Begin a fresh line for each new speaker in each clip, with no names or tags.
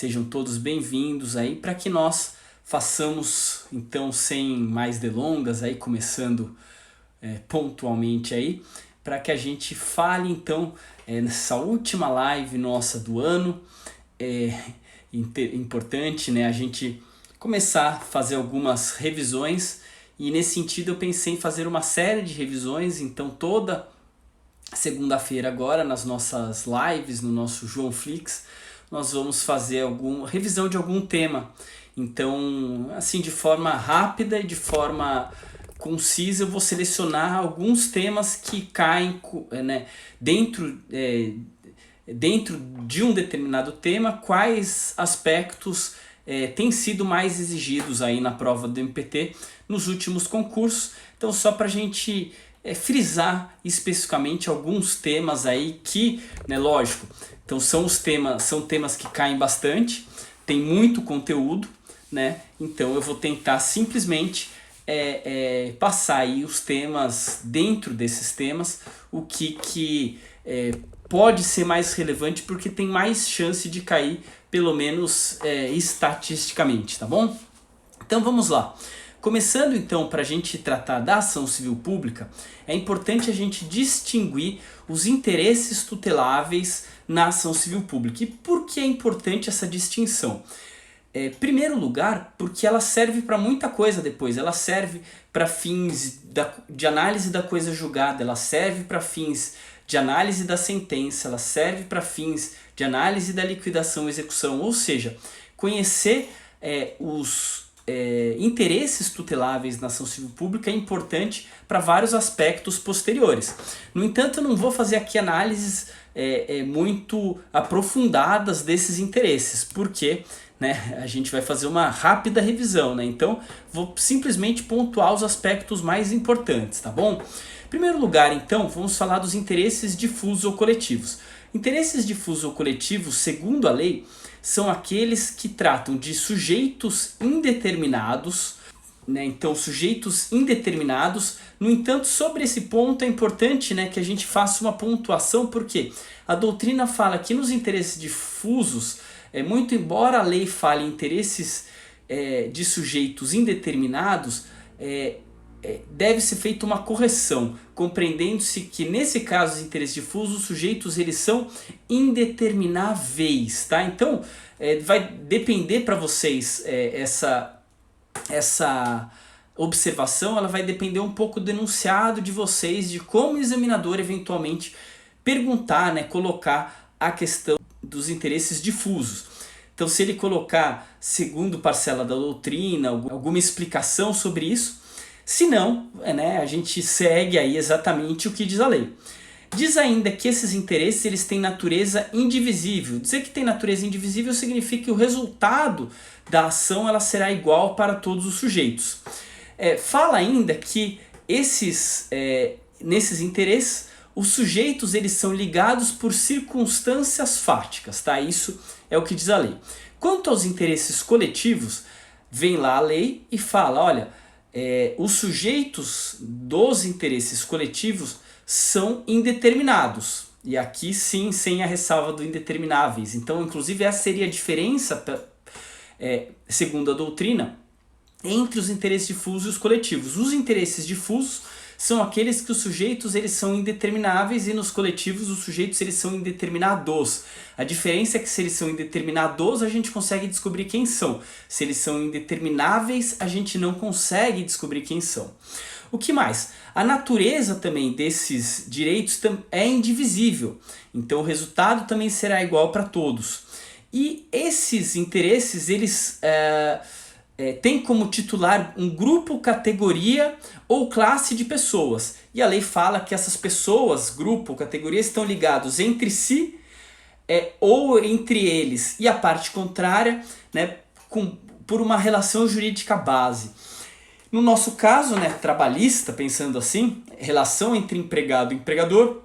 Sejam todos bem-vindos aí para que nós façamos, então, sem mais delongas, aí começando pontualmente aí, para que a gente fale então nessa última live nossa do ano. É importante, né, a gente começar a fazer algumas revisões, e nesse sentido eu pensei em fazer uma série de revisões. Então toda segunda-feira agora nas nossas lives, no nosso João Flix, nós vamos fazer alguma revisão de algum tema. Então, assim, de forma rápida e de forma concisa, eu vou selecionar alguns temas que caem, né, dentro de um determinado tema, quais aspectos têm sido mais exigidos aí na prova do MPT nos últimos concursos. Então, só para a gente frisar especificamente alguns temas aí que, né, lógico, então são temas que caem bastante, tem muito conteúdo, né? Então eu vou tentar simplesmente passar aí os temas, dentro desses temas, o que pode ser mais relevante, porque tem mais chance de cair, pelo menos estatisticamente, tá bom? Então vamos lá. Começando então, para a gente tratar da ação civil pública, é importante a gente distinguir os interesses tuteláveis na ação civil pública. E por que é importante essa distinção? Primeiro lugar, porque ela serve para muita coisa depois. Ela serve para fins de análise da coisa julgada, ela serve para fins de análise da sentença, ela serve para fins de análise da liquidação e execução. Ou seja, conhecer os interesses tuteláveis na ação civil pública é importante para vários aspectos posteriores. No entanto, eu não vou fazer aqui análises muito aprofundadas desses interesses, porque, né, a gente vai fazer uma rápida revisão, né? Então vou simplesmente pontuar os aspectos mais importantes, tá bom? Em primeiro lugar, então, vamos falar dos interesses difusos ou coletivos. Interesses difusos ou coletivos, segundo a lei, são aqueles que tratam de sujeitos indeterminados, né? Então, sujeitos indeterminados. No entanto, sobre esse ponto é importante, né, que a gente faça uma pontuação, porque a doutrina fala que nos interesses difusos, muito embora a lei fale em interesses de sujeitos indeterminados, deve ser feita uma correção, compreendendo-se que nesse caso os interesses difusos, os sujeitos eles são indetermináveis, tá? Então vai depender para vocês essa observação, ela vai depender um pouco do enunciado de vocês, de como o examinador eventualmente perguntar, né, colocar a questão dos interesses difusos. Então, se ele colocar segundo parcela da doutrina, alguma explicação sobre isso. Se não, né, a gente segue aí exatamente o que diz a lei. Diz ainda que esses interesses eles têm natureza indivisível. Dizer que tem natureza indivisível significa que o resultado da ação ela será igual para todos os sujeitos. Fala ainda que nesses interesses, os sujeitos eles são ligados por circunstâncias fáticas, tá? Isso é o que diz a lei. Quanto aos interesses coletivos, vem lá a lei e fala, olha, os sujeitos dos interesses coletivos são indeterminados. E aqui sim, sem a ressalva do indetermináveis. Então, inclusive, essa seria a diferença, segundo a doutrina, entre os interesses difusos e os coletivos. Os interesses difusos são aqueles que os sujeitos eles são indetermináveis, e nos coletivos os sujeitos eles são indeterminados. A diferença é que se eles são indeterminados, a gente consegue descobrir quem são. Se eles são indetermináveis, a gente não consegue descobrir quem são. O que mais? A natureza também desses direitos é indivisível. Então o resultado também será igual para todos. E esses interesses, eles tem como titular um grupo, categoria ou classe de pessoas. E a lei fala que essas pessoas, grupo, categoria, estão ligados entre si ou entre eles e a parte contrária, né, por uma relação jurídica base. No nosso caso, né, trabalhista, pensando assim, relação entre empregado e empregador,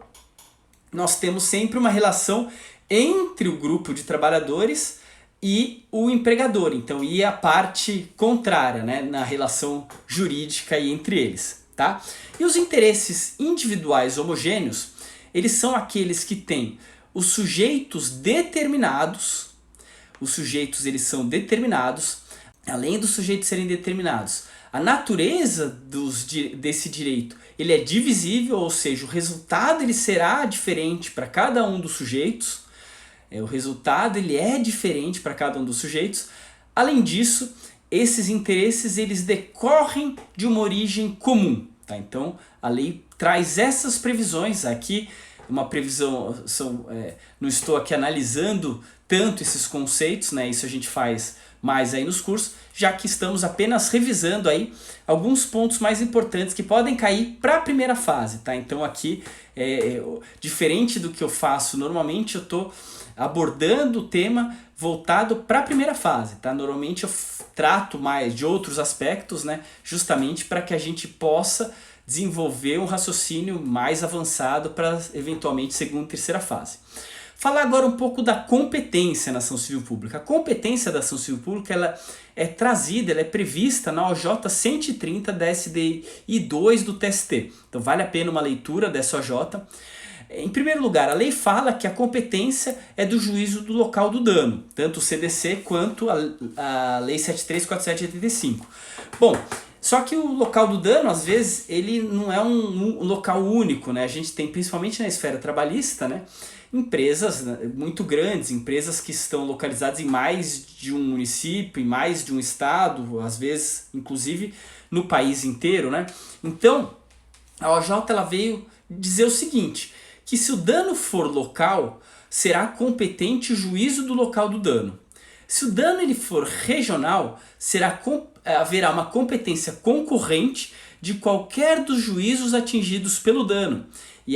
nós temos sempre uma relação entre o grupo de trabalhadores e o empregador, então, e a parte contrária, né, na relação jurídica e entre eles, tá? E os interesses individuais homogêneos, eles são aqueles que têm os sujeitos determinados, os sujeitos eles são determinados. Além dos sujeitos serem determinados, a natureza desse direito ele é divisível, ou seja, o resultado ele será diferente para cada um dos sujeitos. O resultado ele é diferente para cada um dos sujeitos. Além disso, esses interesses eles decorrem de uma origem comum. Tá? Então, a lei traz essas previsões aqui. Uma previsão, não estou aqui analisando tanto esses conceitos, né? Isso a gente faz mais aí nos cursos, já que estamos apenas revisando aí alguns pontos mais importantes que podem cair para a primeira fase. Tá? Então aqui, diferente do que eu faço normalmente, eu estou abordando o tema voltado para a primeira fase. Tá? Normalmente eu trato mais de outros aspectos, né? Justamente para que a gente possa desenvolver um raciocínio mais avançado para eventualmente segunda e terceira fase. Falar agora um pouco da competência na ação civil pública. A competência da ação civil pública ela é trazida, ela é prevista na OJ 130 da SDI 2 do TST. Então vale a pena uma leitura dessa OJ. Em primeiro lugar, a lei fala que a competência é do juízo do local do dano, tanto o CDC quanto a Lei 734785. Bom, só que o local do dano, às vezes, ele não é um local único, né? A gente tem, principalmente na esfera trabalhista, né, empresas muito grandes, empresas que estão localizadas em mais de um município, em mais de um estado, às vezes, inclusive, no país inteiro, né? Então, a OJ ela veio dizer o seguinte, que se o dano for local, será competente o juízo do local do dano. Se o dano ele for regional, haverá uma competência concorrente de qualquer dos juízos atingidos pelo dano. E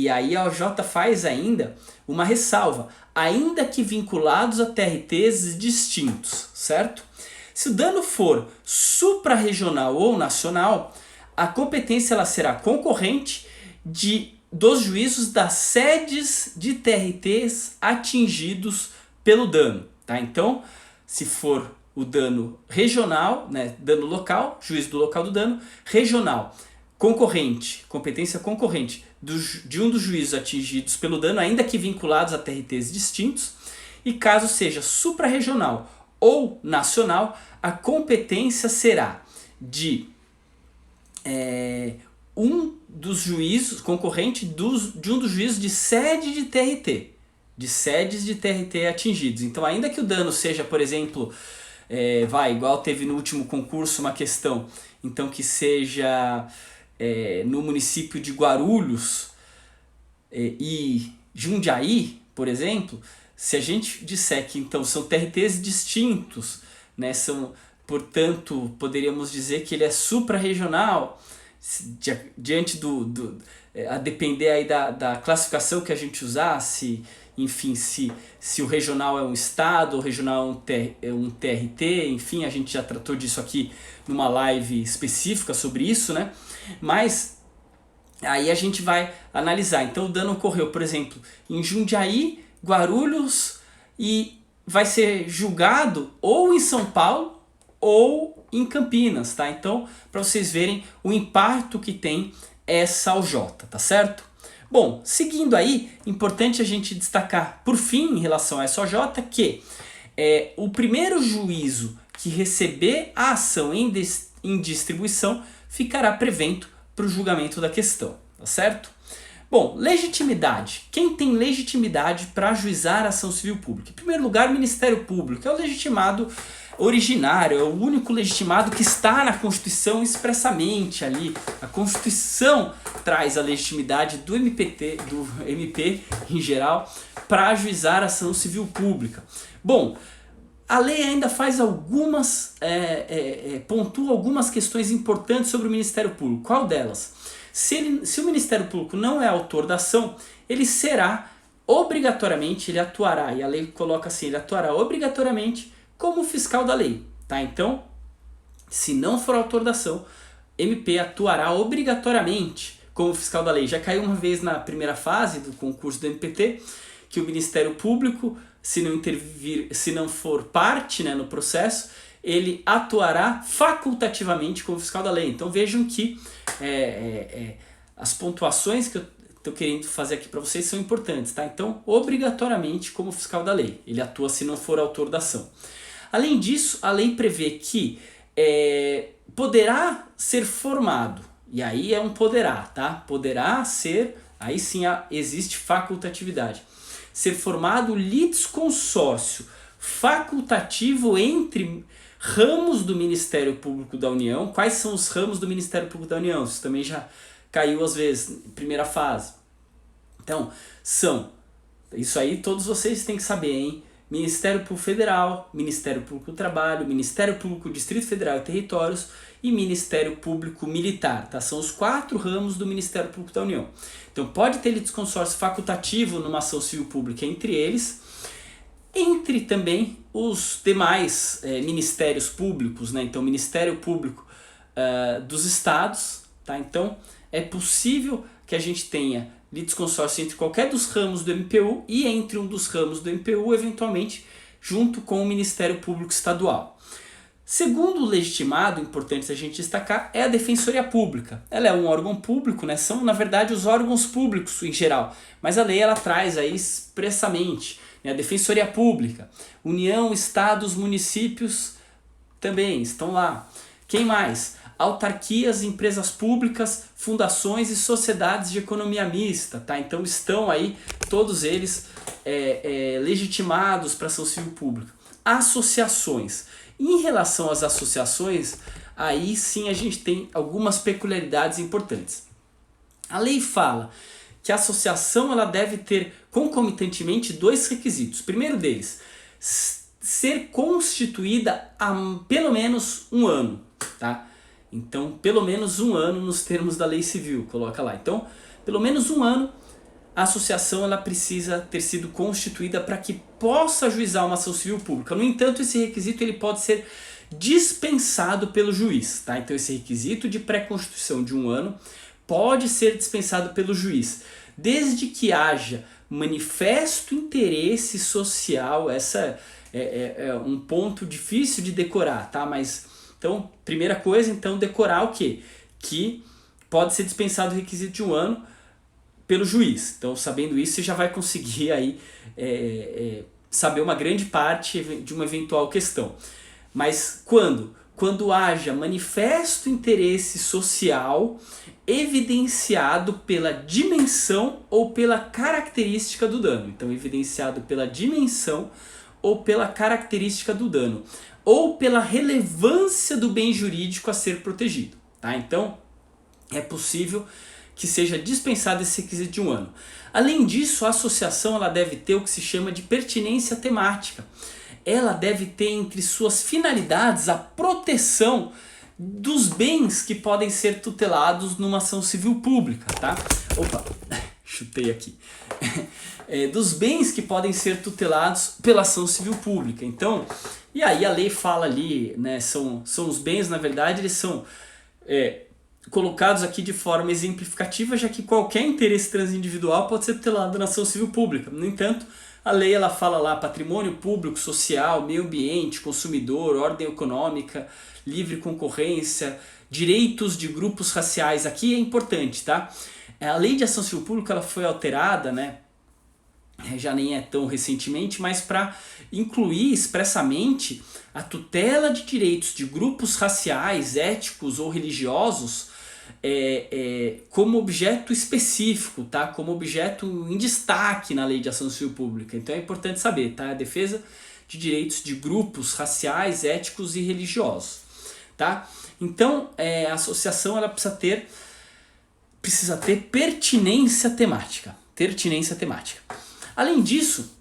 aí a OJ faz ainda uma ressalva, ainda que vinculados a TRTs distintos, certo? Se o dano for suprarregional ou nacional, a competência ela será concorrente dos juízos das sedes de TRTs atingidos pelo dano. Tá? Então, se for o dano regional, né, dano local, juízo do local do dano, regional, concorrente, competência concorrente de um dos juízos atingidos pelo dano, ainda que vinculados a TRTs distintos, e caso seja suprarregional ou nacional, a competência será de um dos juízos, concorrente de um dos juízos de sede de TRT, de sedes de TRT atingidos. Então, ainda que o dano seja, por exemplo, igual teve no último concurso uma questão, então que seja no município de Guarulhos e Jundiaí, por exemplo, se a gente disser que então são TRTs distintos, né, portanto, poderíamos dizer que ele é suprarregional, diante a depender aí da classificação que a gente usar, enfim, se o regional é um estado, o regional é um TRT, enfim, a gente já tratou disso aqui numa live específica sobre isso, né? Mas aí a gente vai analisar. Então o dano ocorreu, por exemplo, em Jundiaí, Guarulhos, e vai ser julgado ou em São Paulo ou em Campinas, tá? Então, para vocês verem o impacto que tem essa OJ, tá certo? Bom, seguindo aí, importante a gente destacar, por fim, em relação a essa OJ, que o primeiro juízo que receber a ação em distribuição ficará prevento para o julgamento da questão, tá certo? Bom, legitimidade. Quem tem legitimidade para ajuizar a ação civil pública? Em primeiro lugar, o Ministério Público é o legitimado originário, é o único legitimado que está na Constituição expressamente ali. A Constituição traz a legitimidade do MP em geral para ajuizar a ação civil pública. Bom, a lei ainda faz pontua algumas questões importantes sobre o Ministério Público. Qual delas? Se o Ministério Público não é autor da ação, ele será obrigatoriamente, ele atuará, e a lei coloca assim, ele atuará obrigatoriamente como fiscal da lei, tá? Então, se não for autor da ação, MP atuará obrigatoriamente como fiscal da lei. Já caiu uma vez na primeira fase do concurso do MPT, que o Ministério Público, se não for parte, né, no processo, ele atuará facultativamente como fiscal da lei. Então vejam que as pontuações que eu estou querendo fazer aqui para vocês são importantes, tá? Então, obrigatoriamente, como fiscal da lei, ele atua se não for autor da ação. Além disso, a lei prevê que poderá ser formado, e aí é um poderá, tá? Poderá ser, aí sim existe facultatividade, ser formado litisconsórcio facultativo entre ramos do Ministério Público da União. Quais são os ramos do Ministério Público da União? Isso também já caiu às vezes em primeira fase. Então, isso aí todos vocês têm que saber, hein? Ministério Público Federal, Ministério Público do Trabalho, Ministério Público do Distrito Federal e Territórios e Ministério Público Militar, tá? São os 4 ramos do Ministério Público da União. Então pode ter litisconsórcio facultativo numa ação civil pública entre eles, entre também os demais ministérios públicos, né? Então Ministério Público dos Estados, tá? Então é possível que a gente tenha litisconsórcio entre qualquer dos ramos do MPU e entre um dos ramos do MPU, eventualmente, junto com o Ministério Público Estadual. Segundo o legitimado, importante a gente destacar, é a Defensoria Pública. Ela é um órgão público, né? São, na verdade, os órgãos públicos em geral, mas a lei ela traz aí expressamente, né? A Defensoria Pública, União, Estados, municípios também estão lá. Quem mais? Autarquias, empresas públicas, fundações e sociedades de economia mista, tá? Então estão aí todos eles legitimados para ação civil pública. Associações. Em relação às associações, aí sim a gente tem algumas peculiaridades importantes. A lei fala que a associação ela deve ter concomitantemente 2 requisitos. O primeiro deles, ser constituída há pelo menos 1 ano, tá? Então, pelo menos 1 ano nos termos da lei civil, coloca lá. Então, pelo menos 1 ano, a associação ela precisa ter sido constituída para que possa ajuizar uma ação civil pública. No entanto, esse requisito ele pode ser dispensado pelo juiz, tá? Então, esse requisito de pré-constituição de 1 ano pode ser dispensado pelo juiz, desde que haja manifesto interesse social. Essa é um ponto difícil de decorar, tá? Mas então, primeira coisa, então, decorar o quê? Que pode ser dispensado o requisito de 1 ano pelo juiz. Então, sabendo isso, você já vai conseguir aí, saber uma grande parte de uma eventual questão. Mas quando? Quando haja manifesto interesse social evidenciado pela dimensão ou pela característica do dano. Então, evidenciado pela dimensão ou pela característica do dano, ou pela relevância do bem jurídico a ser protegido, tá? Então, é possível que seja dispensado esse requisito de 1 ano. Além disso, a associação ela deve ter o que se chama de pertinência temática. Ela deve ter entre suas finalidades a proteção dos bens que podem ser tutelados numa ação civil pública, tá? Opa, chutei aqui. Dos bens que podem ser tutelados pela ação civil pública. Então, e aí a lei fala ali, né, são os bens, na verdade, eles são colocados aqui de forma exemplificativa, já que qualquer interesse transindividual pode ser tutelado na ação civil pública. No entanto, a lei ela fala lá patrimônio público, social, meio ambiente, consumidor, ordem econômica, livre concorrência, direitos de grupos raciais. Aqui é importante, tá? A lei de ação civil pública ela foi alterada, né? Já nem é tão recentemente, mas para incluir expressamente a tutela de direitos de grupos raciais, étnicos ou religiosos como objeto específico, tá? Como objeto em destaque na lei de ação civil pública. Então é importante saber, tá? A defesa de direitos de grupos raciais, étnicos e religiosos, tá? Então a associação ela precisa ter pertinência temática. Além disso,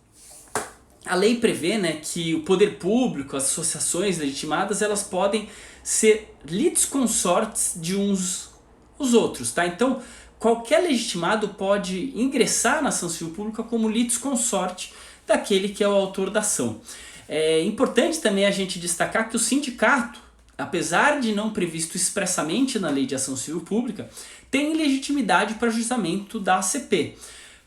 a lei prevê, né, que o poder público, as associações legitimadas, elas podem ser litisconsortes de uns os outros, tá? Então, qualquer legitimado pode ingressar na ação civil pública como litisconsorte daquele que é o autor da ação. É importante também a gente destacar que o sindicato, apesar de não previsto expressamente na lei de ação civil pública, tem legitimidade para ajuizamento da ACP.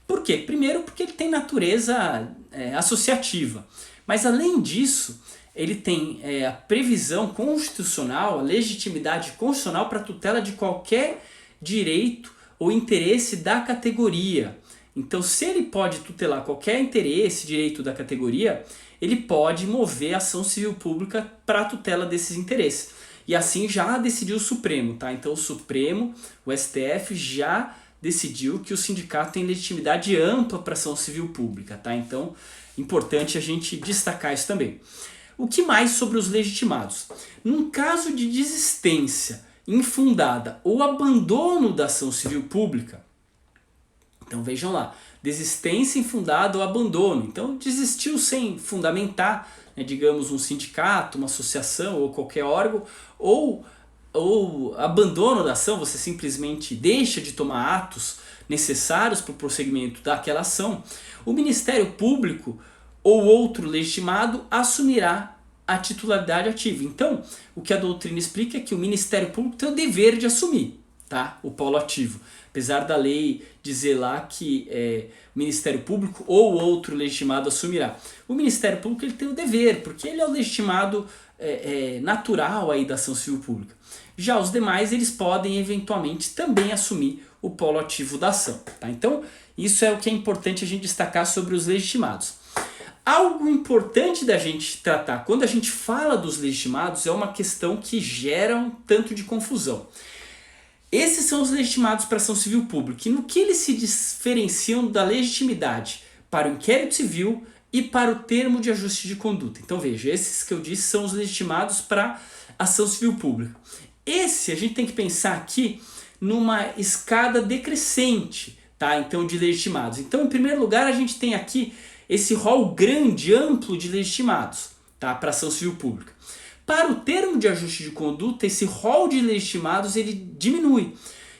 Por quê? Primeiro porque ele tem natureza associativa, mas além disso ele tem a previsão constitucional, a legitimidade constitucional para tutela de qualquer direito ou interesse da categoria. Então, se ele pode tutelar qualquer interesse, direito da categoria, ele pode mover ação civil pública para a tutela desses interesses. E assim já decidiu o Supremo, tá? Então o Supremo, o STF, já decidiu que o sindicato tem legitimidade ampla para ação civil pública, tá? Então, importante a gente destacar isso também. O que mais sobre os legitimados? Num caso de desistência infundada ou abandono da ação civil pública, então vejam lá, desistência infundada ou abandono. Então desistiu sem fundamentar, né, digamos um sindicato, uma associação ou qualquer órgão, ou abandono da ação, você simplesmente deixa de tomar atos necessários para o prosseguimento daquela ação, o Ministério Público ou outro legitimado assumirá a titularidade ativa. Então, o que a doutrina explica é que o Ministério Público tem o dever de assumir, tá, o polo ativo. Apesar da lei dizer lá que o Ministério Público ou outro legitimado assumirá. O Ministério Público ele tem o dever, porque ele é o legitimado natural aí da ação civil pública. Já os demais eles podem eventualmente também assumir o polo ativo da ação. Tá? Então isso é o que é importante a gente destacar sobre os legitimados. Algo importante da gente tratar quando a gente fala dos legitimados é uma questão que gera um tanto de confusão. Esses são os legitimados para ação civil pública. E no que eles se diferenciam da legitimidade para o inquérito civil e para o termo de ajuste de conduta? Então veja, esses que eu disse são os legitimados para ação civil pública. Esse a gente tem que pensar aqui numa escada decrescente, tá? Então de legitimados. Então em primeiro lugar a gente tem aqui esse rol grande, amplo de legitimados, tá? Para ação civil pública. Para o termo de ajuste de conduta, esse rol de legitimados ele diminui.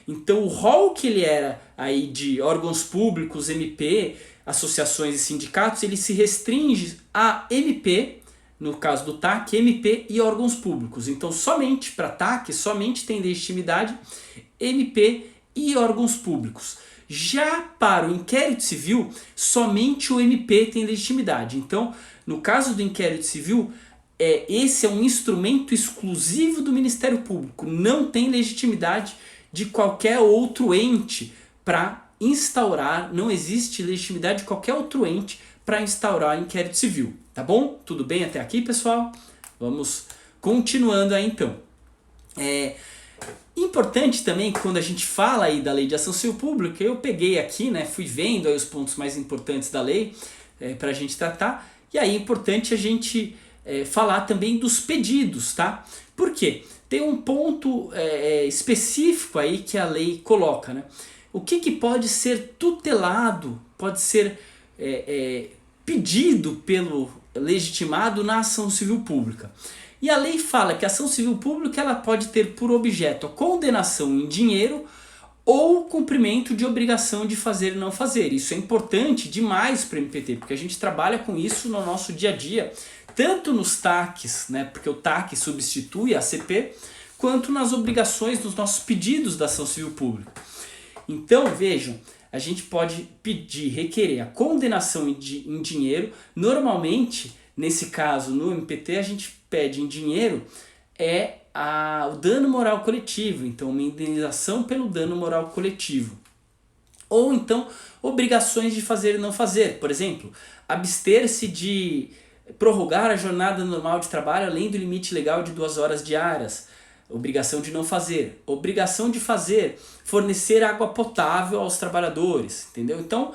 Então o rol que ele era aí de órgãos públicos, MP, associações e sindicatos, ele se restringe a MP, no caso do TAC, MP e órgãos públicos. Então somente para TAC, somente tem legitimidade MP e órgãos públicos. Já para o inquérito civil, somente o MP tem legitimidade. Então, no caso do inquérito civil, esse é um instrumento exclusivo do Ministério Público, não tem legitimidade de qualquer outro ente para instaurar, não existe legitimidade de qualquer outro ente para instaurar inquérito civil, tá bom? Tudo bem até aqui, pessoal? Vamos continuando aí então. Importante também que quando a gente fala aí da lei de ação civil pública, eu peguei aqui, né, fui vendo aí os pontos mais importantes da lei para a gente tratar, e aí é importante a gente falar também dos pedidos, tá? Por quê? Tem um ponto específico aí que a lei coloca, né? O que pode ser tutelado, pode ser pedido pelo legitimado na ação civil pública. E a lei fala que a ação civil pública ela pode ter por objeto a condenação em dinheiro ou cumprimento de obrigação de fazer e não fazer. Isso é importante demais para o MPT, porque a gente trabalha com isso no nosso dia a dia, tanto nos TACs, né, porque o TAC substitui a ACP, quanto nas obrigações dos nossos pedidos da ação civil pública. Então, vejam, a gente pode pedir, requerer a condenação em dinheiro. Normalmente, nesse caso, no MPT, a gente pede em dinheiro o dano moral coletivo, então uma indenização pelo dano moral coletivo. Ou então, obrigações de fazer e não fazer. Por exemplo, abster-se de prorrogar a jornada normal de trabalho além do limite legal de 2 horas diárias. Obrigação de não fazer. Obrigação de fazer, fornecer água potável aos trabalhadores, entendeu? Então,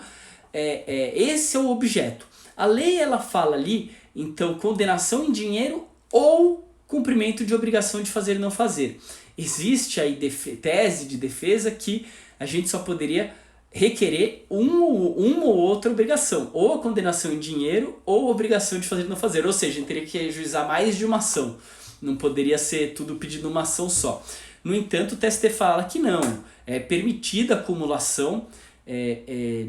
esse é o objeto. A lei ela fala ali, então, condenação em dinheiro ou cumprimento de obrigação de fazer e não fazer. Existe aí tese de defesa que a gente só poderia requerer uma ou outra obrigação, ou a condenação em dinheiro ou a obrigação de fazer e não fazer, ou seja, a gente teria que ajuizar mais de uma ação, não poderia ser tudo pedido numa ação só. No entanto, o TST fala que não, é permitida a acumulação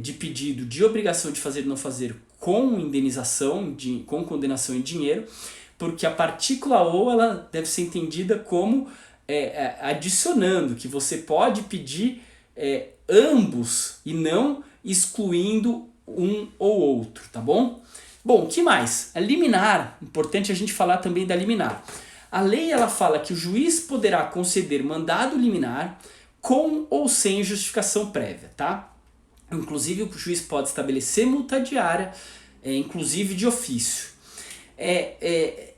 de pedido de obrigação de fazer e não fazer com indenização, com condenação em dinheiro, porque a partícula ou ela deve ser entendida como adicionando, que você pode pedir ambos e não excluindo um ou outro, tá bom? Bom, o que mais? A liminar, importante a gente falar também da liminar. A lei ela fala que o juiz poderá conceder mandado liminar com ou sem justificação prévia, tá? Inclusive o juiz pode estabelecer multa diária, inclusive de ofício.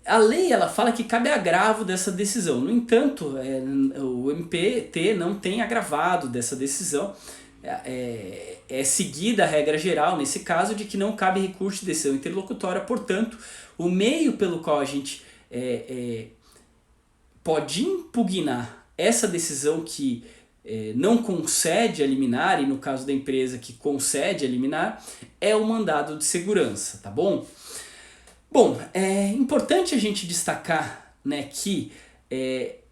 A lei ela fala que cabe agravo dessa decisão. No entanto, o MPT não tem agravado dessa decisão. É seguida a regra geral, nesse caso, de que não cabe recurso de decisão interlocutória. Portanto, o meio pelo qual a gente pode impugnar essa decisão que não concede a liminar, e no caso da empresa que concede a liminar, é o mandado de segurança, tá bom? Bom, é importante a gente destacar, né, que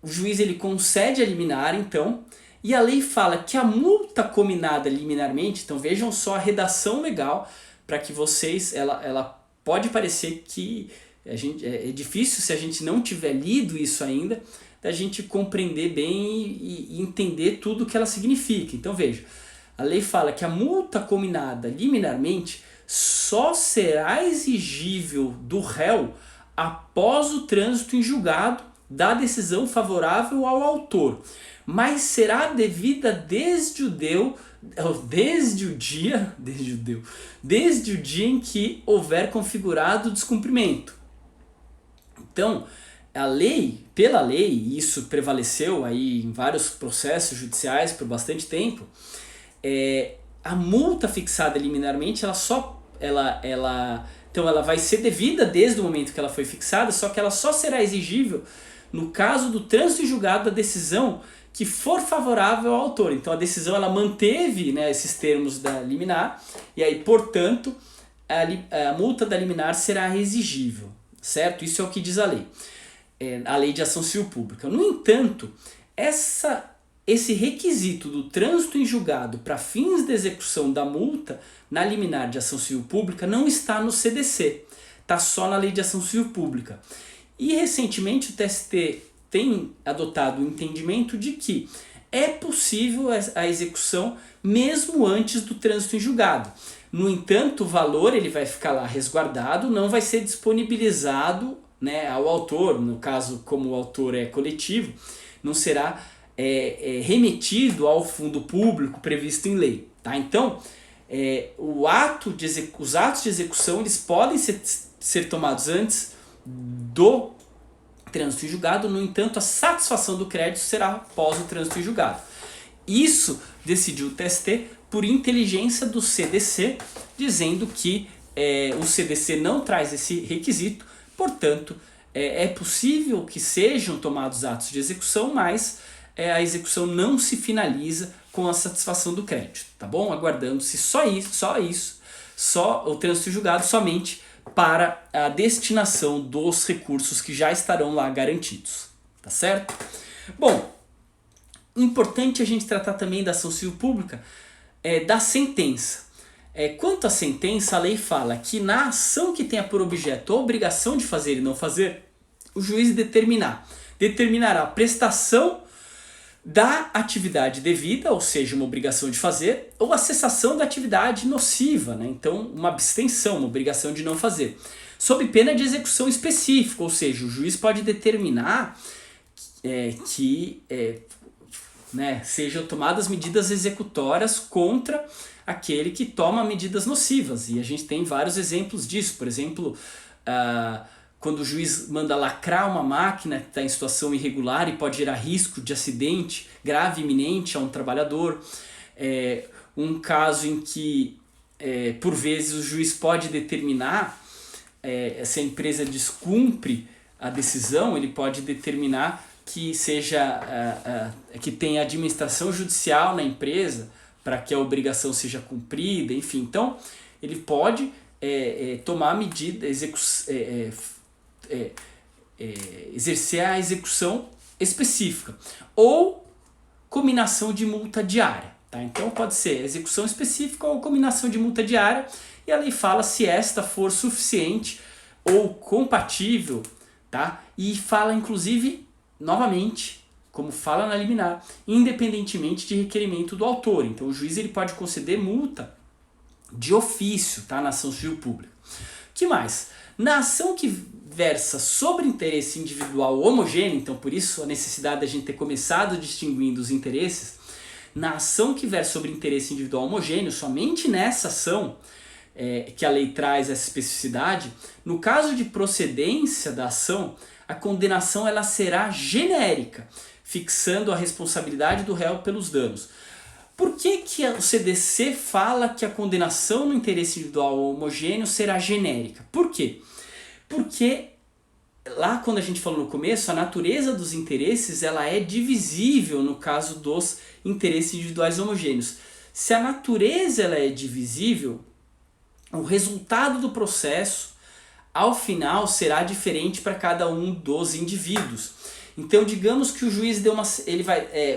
o juiz ele concede a liminar, então, e a lei fala que a multa cominada liminarmente, então vejam só a redação legal, para que vocês, ela pode parecer que é difícil se a gente não tiver lido isso ainda, da gente compreender bem e entender tudo o que ela significa. Então veja, a lei fala que a multa cominada liminarmente só será exigível do réu após o trânsito em julgado da decisão favorável ao autor, mas será devida desde o dia em que houver configurado o descumprimento. Então, pela lei, e isso prevaleceu aí em vários processos judiciais por bastante tempo, a multa fixada liminarmente, então ela vai ser devida desde o momento que ela foi fixada, só que ela só será exigível no caso do trânsito em julgado da decisão que for favorável ao autor. Então a decisão ela manteve, né, esses termos da liminar, e aí, portanto, a multa da liminar será exigível, certo? Isso é o que diz a lei. A lei de ação civil pública. No entanto, esse requisito do trânsito em julgado para fins de execução da multa na liminar de ação civil pública não está no CDC, está só na lei de ação civil pública. E recentemente o TST tem adotado o entendimento de que é possível a execução mesmo antes do trânsito em julgado. No entanto, o valor ele vai ficar lá resguardado, não vai ser disponibilizado, né, ao autor, no caso como o autor é coletivo, não será remetido ao fundo público previsto em lei. Tá? Então, os atos de execução eles podem ser tomados antes do trânsito em julgado, no entanto, a satisfação do crédito será após o trânsito em julgado. Isso decidiu o TST por inteligência do CDC, dizendo que o CDC não traz esse requisito, portanto, é possível que sejam tomados atos de execução, mas a execução não se finaliza com a satisfação do crédito, tá bom? Aguardando-se só o trânsito em julgado somente para a destinação dos recursos que já estarão lá garantidos, tá certo? Bom, importante a gente tratar também da ação civil pública, da sentença. Quanto à sentença, a lei fala que na ação que tenha por objeto a obrigação de fazer e não fazer, o juiz determinará a prestação da atividade devida, ou seja, uma obrigação de fazer, ou a cessação da atividade nociva, né? Então uma abstenção, uma obrigação de não fazer, sob pena de execução específica, ou seja, o juiz pode determinar que sejam tomadas medidas executórias contra aquele que toma medidas nocivas, e a gente tem vários exemplos disso. Por exemplo, quando o juiz manda lacrar uma máquina que está em situação irregular e pode gerar risco de acidente grave e iminente a um trabalhador. Um caso em que, por vezes, o juiz pode determinar, se a empresa descumpre a decisão, ele pode determinar que que tenha administração judicial na empresa para que a obrigação seja cumprida, enfim. Então, ele pode tomar medida, exercer a execução específica ou cominação de multa diária, tá? Então pode ser execução específica ou cominação de multa diária, e a lei fala se esta for suficiente ou compatível, tá? E fala inclusive, novamente, como fala na liminar, independentemente de requerimento do autor. Então o juiz ele pode conceder multa de ofício, tá? Na ação civil pública. Que mais? Na ação que versa sobre interesse individual homogêneo, então por isso a necessidade de a gente ter começado distinguindo os interesses, na ação que versa sobre interesse individual homogêneo, somente nessa ação que a lei traz essa especificidade, no caso de procedência da ação, a condenação ela será genérica, fixando a responsabilidade do réu pelos danos. Por que o CDC fala que a condenação no interesse individual homogêneo será genérica? Por quê? Porque lá quando a gente falou no começo, a natureza dos interesses ela é divisível no caso dos interesses individuais homogêneos. Se a natureza ela é divisível, o resultado do processo, ao final, será diferente para cada um dos indivíduos. Então, digamos que o juiz deu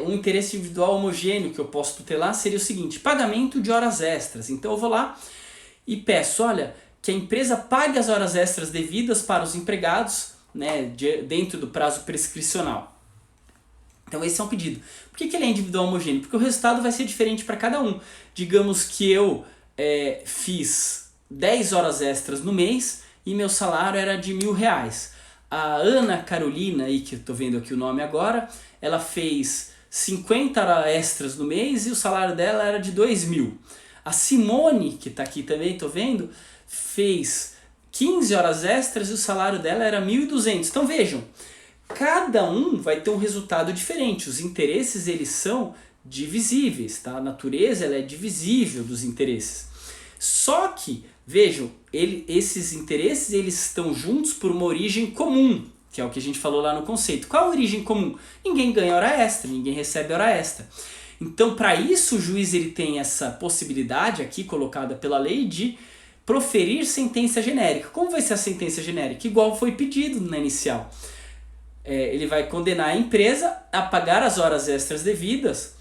um interesse individual homogêneo que eu posso tutelar seria o seguinte: pagamento de horas extras. Então, eu vou lá e peço, olha, que a empresa pague as horas extras devidas para os empregados, né, dentro do prazo prescricional. Então, esse é um pedido. Por que ele é individual homogêneo? Porque o resultado vai ser diferente para cada um. Digamos que eu fiz 10 horas extras no mês e meu salário era de R$1.000. A Ana Carolina, aí, que eu estou vendo aqui o nome agora, ela fez 50 horas extras no mês e o salário dela era de R$2.000. A Simone, que está aqui também, estou vendo, fez 15 horas extras e o salário dela era R$1.200. Então vejam, cada um vai ter um resultado diferente. Os interesses eles são divisíveis, tá? A natureza ela é divisível dos interesses. Só que, vejam, esses interesses eles estão juntos por uma origem comum, que é o que a gente falou lá no conceito. Qual a origem comum? Ninguém ganha hora extra, ninguém recebe hora extra. Então, para isso, o juiz ele tem essa possibilidade aqui colocada pela lei de proferir sentença genérica. Como vai ser a sentença genérica? Igual foi pedido na inicial. Ele vai condenar a empresa a pagar as horas extras devidas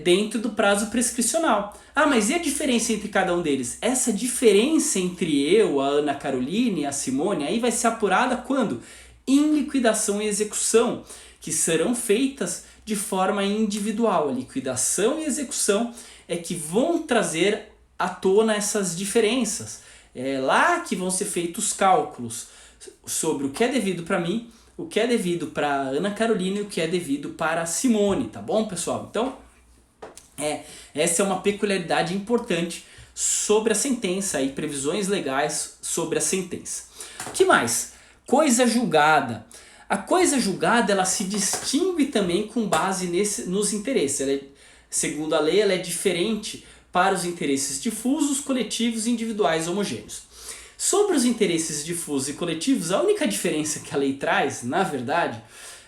dentro do prazo prescricional. Ah, mas e a diferença entre cada um deles? Essa diferença entre eu, a Ana Carolina e a Simone, aí vai ser apurada quando? Em liquidação e execução, que serão feitas de forma individual. A liquidação e execução é que vão trazer à tona essas diferenças. É lá que vão ser feitos os cálculos sobre o que é devido para mim, o que é devido para Ana Carolina e o que é devido para a Simone, tá bom, pessoal? Então, essa é uma peculiaridade importante sobre a sentença e previsões legais sobre a sentença. O que mais? Coisa julgada. A coisa julgada ela se distingue também com base nos interesses. Segundo a lei, ela é diferente para os interesses difusos, coletivos e individuais homogêneos. Sobre os interesses difusos e coletivos, a única diferença que a lei traz, na verdade,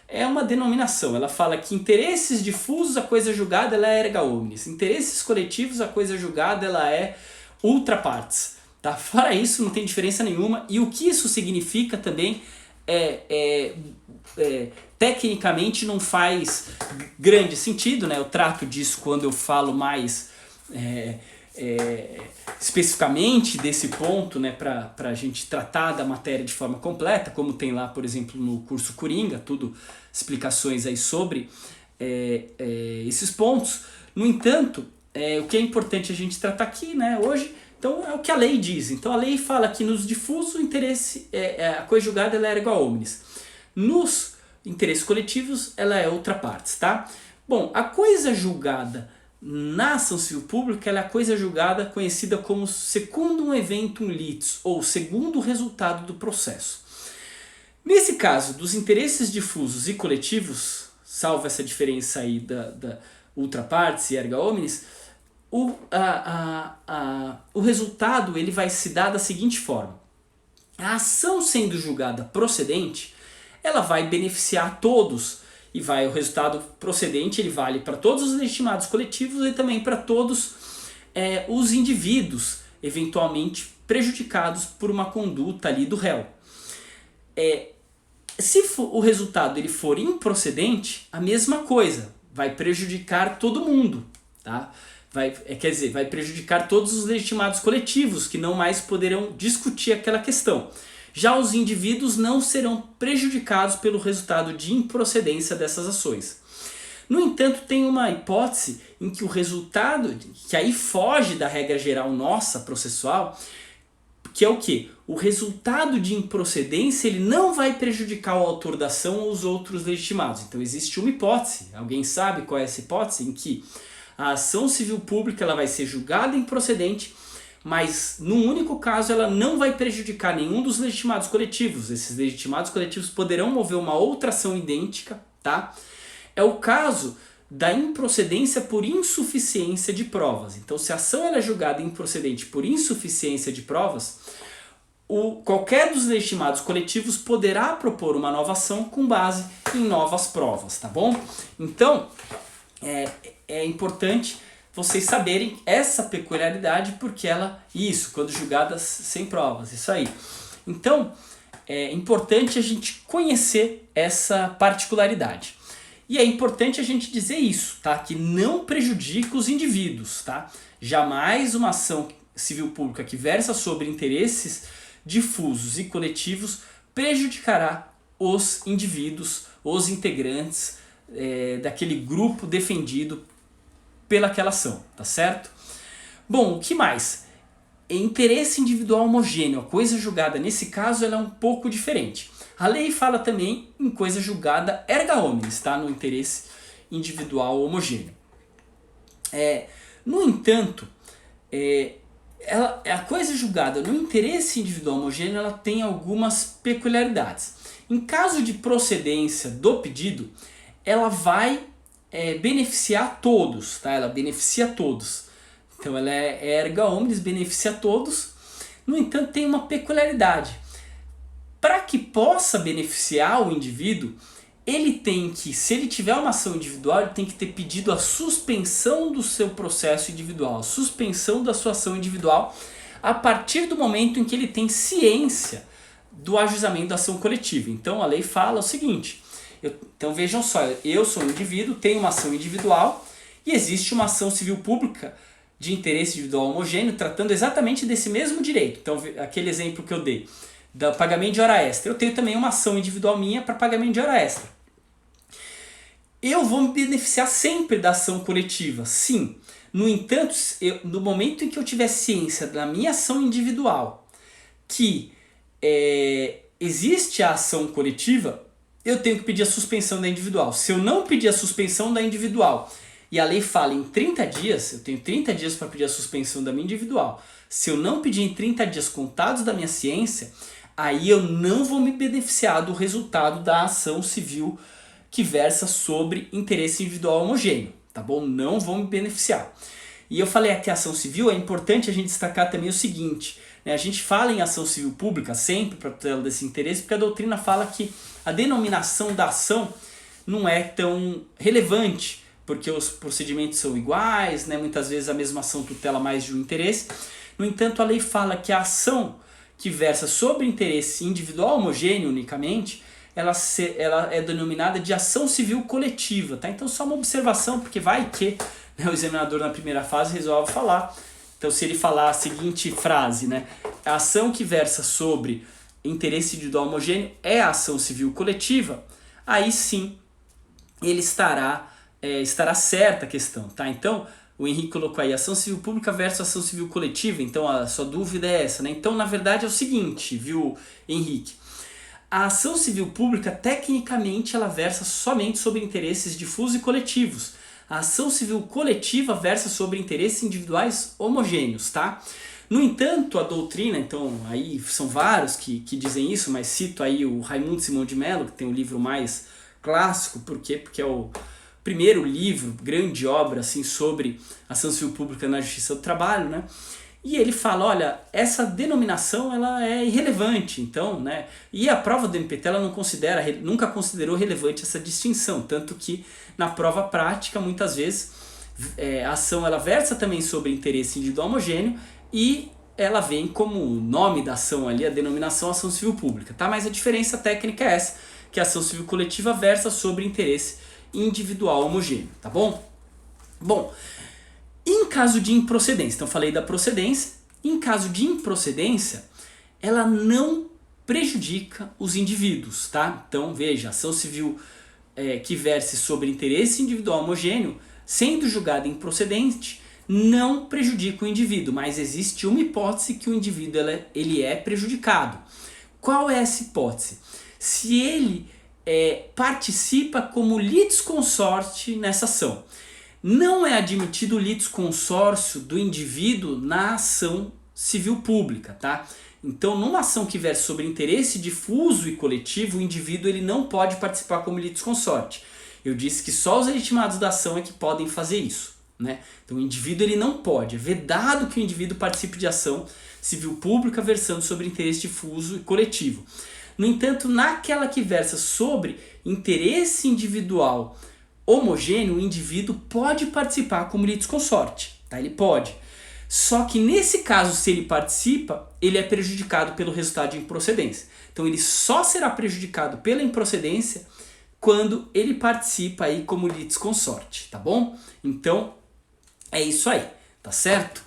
é uma denominação. Ela fala que interesses difusos, a coisa julgada ela é erga omnes. Interesses coletivos, a coisa julgada ela é ultra partes. Tá? Fora isso, não tem diferença nenhuma. E o que isso significa também tecnicamente não faz grande sentido, né? Eu trato disso quando eu falo mais especificamente desse ponto, né, para a gente tratar da matéria de forma completa, como tem lá, por exemplo, no curso Coringa, tudo explicações aí sobre esses pontos. No entanto, o que é importante a gente tratar aqui, né, hoje, então é o que a lei diz. Então a lei fala que nos difusos o interesse, a coisa julgada ela é erga omnes. Nos interesses coletivos ela é outra partes, tá? Bom, a coisa julgada na ação civil pública ela é a coisa julgada conhecida como secundum eventum litis, ou segundo resultado do processo. Nesse caso, dos interesses difusos e coletivos, salvo essa diferença aí da ultra partes e erga omnes, o resultado ele vai se dar da seguinte forma. A ação sendo julgada procedente, ela vai beneficiar todos. E o resultado procedente ele vale para todos os legitimados coletivos e também para todos os indivíduos eventualmente prejudicados por uma conduta ali do réu. Se o resultado ele for improcedente, a mesma coisa, vai prejudicar todo mundo, tá? Quer dizer, vai prejudicar todos os legitimados coletivos que não mais poderão discutir aquela questão. Já os indivíduos não serão prejudicados pelo resultado de improcedência dessas ações. No entanto, tem uma hipótese em que o resultado, que aí foge da regra geral nossa processual, que é o quê? O resultado de improcedência ele não vai prejudicar o autor da ação ou os outros legitimados. Então existe uma hipótese, alguém sabe qual é essa hipótese? Em que a ação civil pública ela vai ser julgada improcedente, mas num único caso ela não vai prejudicar nenhum dos legitimados coletivos. Esses legitimados coletivos poderão mover uma outra ação idêntica, tá? É o caso da improcedência por insuficiência de provas. Então, se a ação ela é julgada improcedente por insuficiência de provas, qualquer dos legitimados coletivos poderá propor uma nova ação com base em novas provas, tá bom? Então, é importante vocês saberem essa peculiaridade, porque quando julgadas sem provas, isso aí. Então, é importante a gente conhecer essa particularidade. E é importante a gente dizer isso, tá? Que não prejudica os indivíduos, tá? Jamais uma ação civil pública que versa sobre interesses difusos e coletivos prejudicará os indivíduos, os integrantes daquele grupo defendido pelaquela ação, tá certo? Bom, o que mais? Interesse individual homogêneo, a coisa julgada nesse caso ela é um pouco diferente. A lei fala também em coisa julgada erga omnes, tá? No interesse individual homogêneo. No entanto, a coisa julgada no interesse individual homogêneo ela tem algumas peculiaridades. Em caso de procedência do pedido, ela vai beneficiar todos, tá? Ela beneficia todos. Então ela é erga omnes, beneficia todos. No entanto, tem uma peculiaridade. Para que possa beneficiar o indivíduo, ele tem que, se ele tiver uma ação individual, ele tem que ter pedido a suspensão do seu processo individual, a suspensão da sua ação individual, a partir do momento em que ele tem ciência do ajuizamento da ação coletiva. Então a lei fala o seguinte, então vejam só, eu sou um indivíduo, tenho uma ação individual e existe uma ação civil pública de interesse individual homogêneo tratando exatamente desse mesmo direito. Então aquele exemplo que eu dei, do pagamento de hora extra. Eu tenho também uma ação individual minha para pagamento de hora extra. Eu vou me beneficiar sempre da ação coletiva, sim. No entanto, no momento em que eu tiver ciência da minha ação individual, que existe a ação coletiva, eu tenho que pedir a suspensão da individual. Se eu não pedir a suspensão da individual, e a lei fala em 30 dias, eu tenho 30 dias para pedir a suspensão da minha individual. Se eu não pedir em 30 dias contados da minha ciência, aí eu não vou me beneficiar do resultado da ação civil que versa sobre interesse individual homogêneo, tá bom? Não vou me beneficiar. E eu falei aqui ação civil, é importante a gente destacar também o seguinte, né? A gente fala em ação civil pública sempre para tutela desse interesse, porque a doutrina fala que a denominação da ação não é tão relevante, porque os procedimentos são iguais, né? Muitas vezes a mesma ação tutela mais de um interesse. No entanto, a lei fala que a ação que versa sobre interesse individual homogêneo unicamente, ela é denominada de ação civil coletiva, tá? Então só uma observação, porque vai que, né, o examinador na primeira fase resolve falar. Então se ele falar a seguinte frase, né, a ação que versa sobre interesse individual homogêneo é a ação civil coletiva, aí sim ele estará certa a questão, tá? Então o Henrique colocou aí ação civil pública versus ação civil coletiva, então a sua dúvida é essa, né? Então na verdade é o seguinte, viu, Henrique? A ação civil pública, tecnicamente, ela versa somente sobre interesses difusos e coletivos. A ação civil coletiva versa sobre interesses individuais homogêneos, tá? No entanto, a doutrina, então, aí são vários que dizem isso, mas cito aí o Raimundo Simão de Mello, que tem o livro mais clássico, por quê? Porque é o primeiro livro, grande obra, assim, sobre ação civil pública na Justiça do Trabalho, né? E ele fala, olha, essa denominação ela é irrelevante, então, né? E a prova do MPT ela nunca considerou relevante essa distinção, tanto que na prova prática, muitas vezes, a ação ela versa também sobre interesse individual homogêneo e ela vem como nome da ação ali, a denominação ação civil pública, tá? Mas a diferença técnica é essa, que a ação civil coletiva versa sobre interesse individual homogêneo, tá bom? Bom, em caso de improcedência, então falei da procedência, em caso de improcedência, ela não prejudica os indivíduos, tá? Então veja, ação civil que verse sobre interesse individual homogêneo, sendo julgada improcedente, não prejudica o indivíduo, mas existe uma hipótese que o indivíduo ele é prejudicado. Qual é essa hipótese? Se ele participa como litisconsorte nessa ação. Não é admitido o litisconsórcio do indivíduo na ação civil pública, tá? Então, numa ação que versa sobre interesse difuso e coletivo, o indivíduo ele não pode participar como litisconsorte. Eu disse que só os legitimados da ação é que podem fazer isso, né? Então, o indivíduo ele não pode, é vedado que o indivíduo participe de ação civil pública versando sobre interesse difuso e coletivo. No entanto, naquela que versa sobre interesse individual homogêneo, o indivíduo pode participar como litisconsorte, tá? Ele pode. Só que nesse caso, se ele participa, ele é prejudicado pelo resultado de improcedência. Então ele só será prejudicado pela improcedência quando ele participa aí como litisconsorte, tá bom? Então é isso aí, tá certo?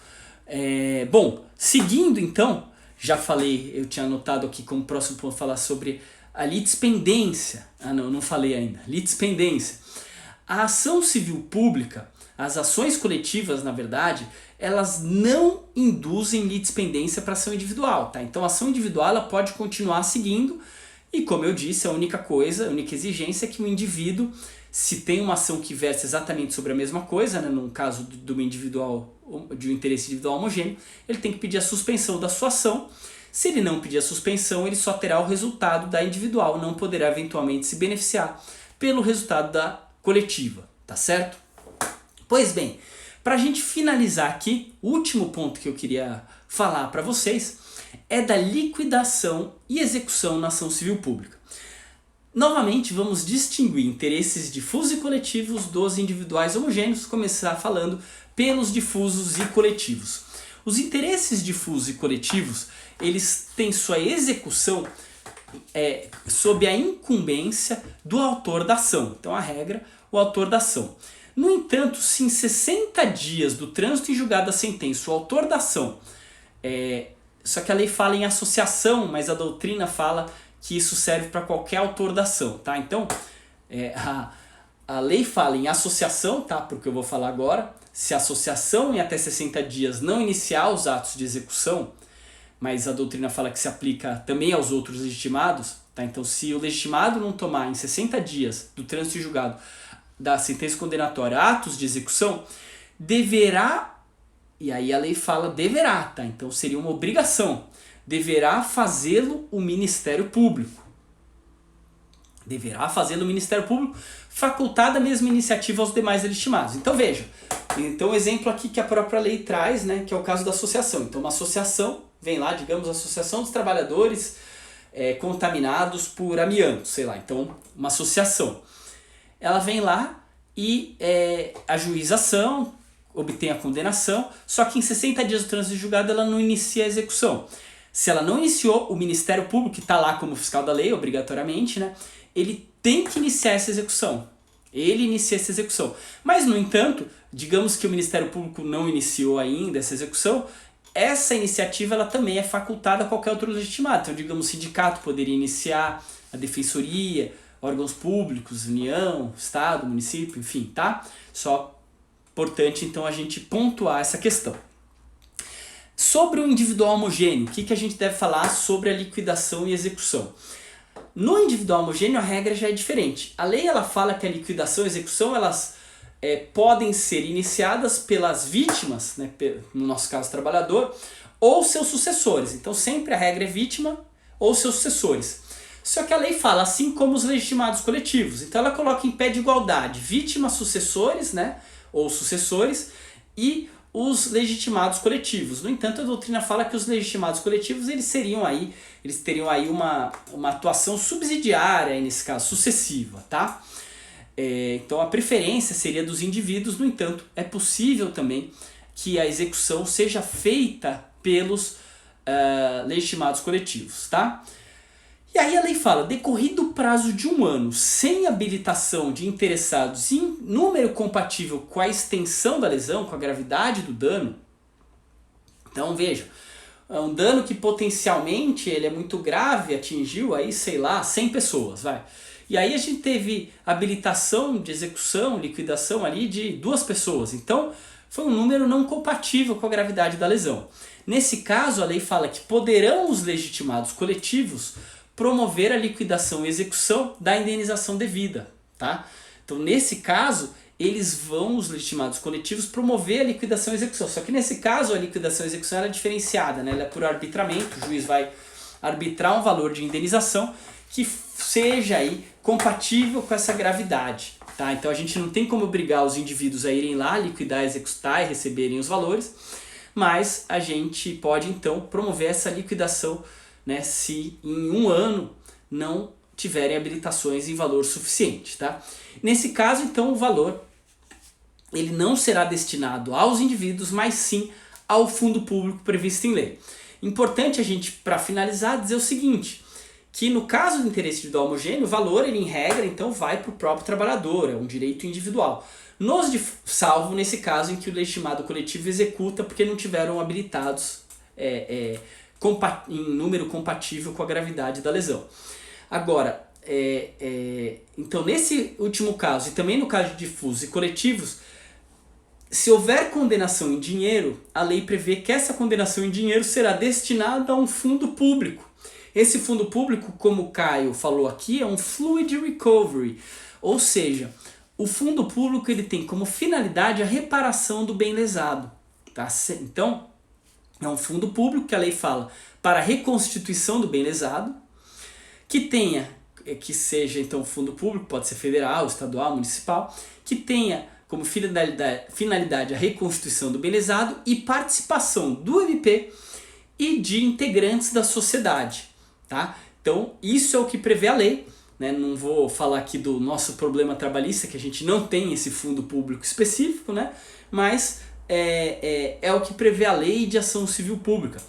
Bom, seguindo então, já falei, eu tinha anotado aqui como próximo ponto falar sobre a litispendência. Não falei ainda. Litispendência. A ação civil pública, as ações coletivas, na verdade, elas não induzem litispendência para ação individual, tá? Então a ação individual ela pode continuar seguindo e, como eu disse, a única exigência é que o indivíduo, se tem uma ação que versa exatamente sobre a mesma coisa, né, no caso de um interesse individual homogêneo, ele tem que pedir a suspensão da sua ação. Se ele não pedir a suspensão, ele só terá o resultado da individual, não poderá eventualmente se beneficiar pelo resultado da coletiva, tá certo? Pois bem, para a gente finalizar aqui, o último ponto que eu queria falar para vocês é da liquidação e execução na ação civil pública. Novamente, vamos distinguir interesses difusos e coletivos dos individuais homogêneos, começar falando pelos difusos e coletivos. Os interesses difusos e coletivos, eles têm sua execução sob a incumbência do autor da ação. Então a regra, o autor da ação. No entanto, se em 60 dias do trânsito em julgado da sentença, o autor da ação, só que a lei fala em associação, mas a doutrina fala que isso serve para qualquer autor da ação, tá? Então, a lei fala em associação, tá? Porque eu vou falar agora, se a associação em até 60 dias não iniciar os atos de execução, mas a doutrina fala que se aplica também aos outros legitimados, tá? Então, se o legitimado não tomar em 60 dias do trânsito em julgado da sentença condenatória atos de execução, deverá, e aí a lei fala deverá, tá? Então seria uma obrigação, deverá fazê-lo o Ministério Público. Deverá fazê-lo o Ministério Público, facultada a mesma iniciativa aos demais legitimados. Então veja, então o exemplo aqui que a própria lei traz, né, que é o caso da associação. Então uma associação, vem lá, digamos, a Associação dos Trabalhadores contaminados por amianto, sei lá, então uma associação. Ela vem lá e ajuiza a ação, obtém a condenação, só que em 60 dias do trânsito de julgado ela não inicia a execução. Se ela não iniciou, o Ministério Público, que está lá como fiscal da lei, obrigatoriamente, né, ele tem que iniciar essa execução. Ele inicia essa execução. Mas, no entanto, digamos que o Ministério Público não iniciou ainda essa execução, essa iniciativa ela também é facultada a qualquer outro legitimado. Então, digamos, o sindicato poderia iniciar, a defensoria, órgãos públicos, União, Estado, município, enfim, tá? Só importante, então, a gente pontuar essa questão. Sobre o individual homogêneo, o que a gente deve falar sobre a liquidação e execução? No individual homogêneo, a regra já é diferente. A lei ela fala que a liquidação e execução elas podem ser iniciadas pelas vítimas, né, no nosso caso, trabalhador, ou seus sucessores. Então, sempre a regra é vítima ou seus sucessores. Só que a lei fala, assim como os legitimados coletivos. Então ela coloca em pé de igualdade vítimas, sucessores, né, ou sucessores, e os legitimados coletivos. No entanto, a doutrina fala que os legitimados coletivos eles teriam aí uma atuação subsidiária, nesse caso, sucessiva, tá? Então a preferência seria dos indivíduos, no entanto, é possível também que a execução seja feita pelos legitimados coletivos, tá? E aí a lei fala, decorrido o prazo de 1 ano, sem habilitação de interessados em número compatível com a extensão da lesão, com a gravidade do dano. Então veja, é um dano que potencialmente ele é muito grave, atingiu aí, sei lá, 100 pessoas, vai. E aí a gente teve habilitação de execução, liquidação ali de 2 pessoas. Então foi um número não compatível com a gravidade da lesão. Nesse caso, a lei fala que poderão os legitimados coletivos promover a liquidação e execução da indenização devida, tá? Então, nesse caso, os legitimados coletivos, promover a liquidação e execução. Só que nesse caso, a liquidação e execução é diferenciada, né? Ela é por arbitramento, o juiz vai arbitrar um valor de indenização que seja aí compatível com essa gravidade, tá? Então, a gente não tem como obrigar os indivíduos a irem lá, liquidar, executar e receberem os valores, mas a gente pode, então, promover essa liquidação, né, se em um ano não tiverem habilitações em valor suficiente, tá? Nesse caso, então, o valor ele não será destinado aos indivíduos, mas sim ao fundo público previsto em lei. Importante a gente, para finalizar, dizer o seguinte, que no caso do interesse individual homogêneo, o valor, ele, em regra, então, vai para o próprio trabalhador, é um direito individual. Salvo nesse caso em que o legitimado coletivo executa porque não tiveram habilitados em número compatível com a gravidade da lesão. Agora, então nesse último caso, e também no caso de difusos e coletivos, se houver condenação em dinheiro, a lei prevê que essa condenação em dinheiro será destinada a um fundo público. Esse fundo público, como o Caio falou aqui, é um fluid recovery, ou seja, o fundo público ele tem como finalidade a reparação do bem lesado. Tá? Então, é um fundo público que a lei fala para a reconstituição do bem lesado, que seja então fundo público, pode ser federal, estadual, municipal, que tenha como finalidade a reconstituição do bem lesado e participação do MP e de integrantes da sociedade. Tá? Então, isso é o que prevê a lei. Né? Não vou falar aqui do nosso problema trabalhista, que a gente não tem esse fundo público específico, né? Mas é o que prevê a lei de ação civil pública.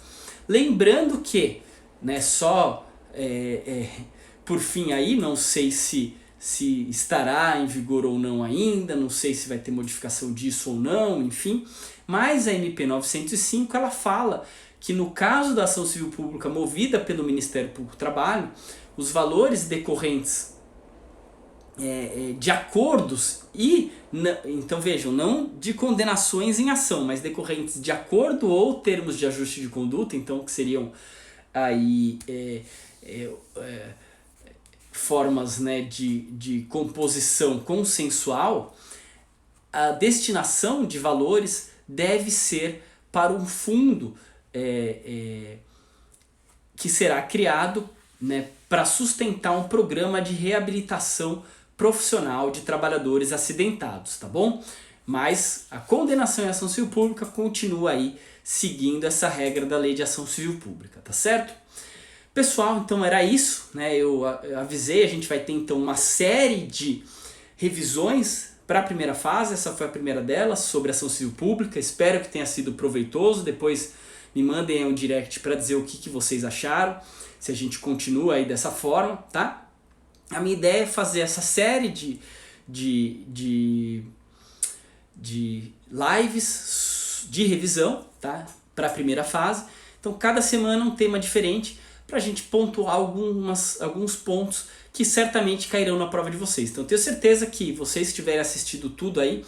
Lembrando que, né, por fim aí, não sei se estará em vigor ou não ainda, não sei se vai ter modificação disso ou não, enfim, mas a MP 905 ela fala que no caso da ação civil pública movida pelo Ministério Público do Trabalho, os valores decorrentes de acordos então vejam, não de condenações em ação, mas decorrentes de acordo ou termos de ajuste de conduta, então que seriam aí formas, né, de composição consensual, a destinação de valores deve ser para um fundo que será criado, né, para sustentar um programa de reabilitação profissional de trabalhadores acidentados, tá bom? Mas a condenação em ação civil pública continua aí seguindo essa regra da Lei de Ação Civil Pública, tá certo? Pessoal, então era isso, né? Eu avisei, a gente vai ter então uma série de revisões para a primeira fase, essa foi a primeira delas, sobre ação civil pública, espero que tenha sido proveitoso, depois me mandem um direct para dizer o que vocês acharam, se a gente continua aí dessa forma, tá? A minha ideia é fazer essa série de lives de revisão, tá? Para a primeira fase. Então, cada semana um tema diferente para a gente pontuar alguns pontos que certamente cairão na prova de vocês. Então, eu tenho certeza que vocês que tiverem assistido tudo aí,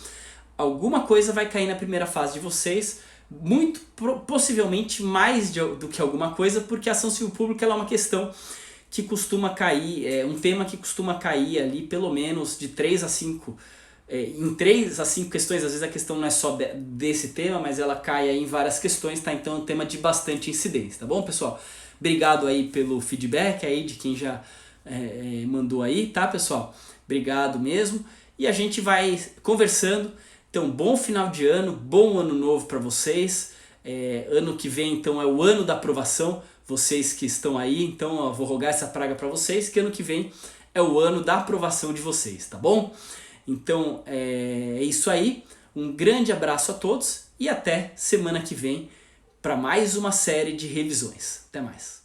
alguma coisa vai cair na primeira fase de vocês, muito possivelmente mais do que alguma coisa, porque a ação civil pública ela é uma questão que costuma cair, um tema que costuma cair ali pelo menos de 3 a 5, em 3 a 5 questões, às vezes a questão não é só desse tema, mas ela cai aí em várias questões, tá? Então é um tema de bastante incidência, tá bom, pessoal? Obrigado aí pelo feedback aí de quem já mandou aí, tá, pessoal? Obrigado mesmo. E a gente vai conversando. Então, bom final de ano, bom ano novo para vocês. Ano que vem, então, é o ano da aprovação. Vocês que estão aí, então, eu vou rogar essa praga para vocês, que ano que vem é o ano da aprovação de vocês, tá bom? Então, é isso aí. Um grande abraço a todos e até semana que vem para mais uma série de revisões. Até mais.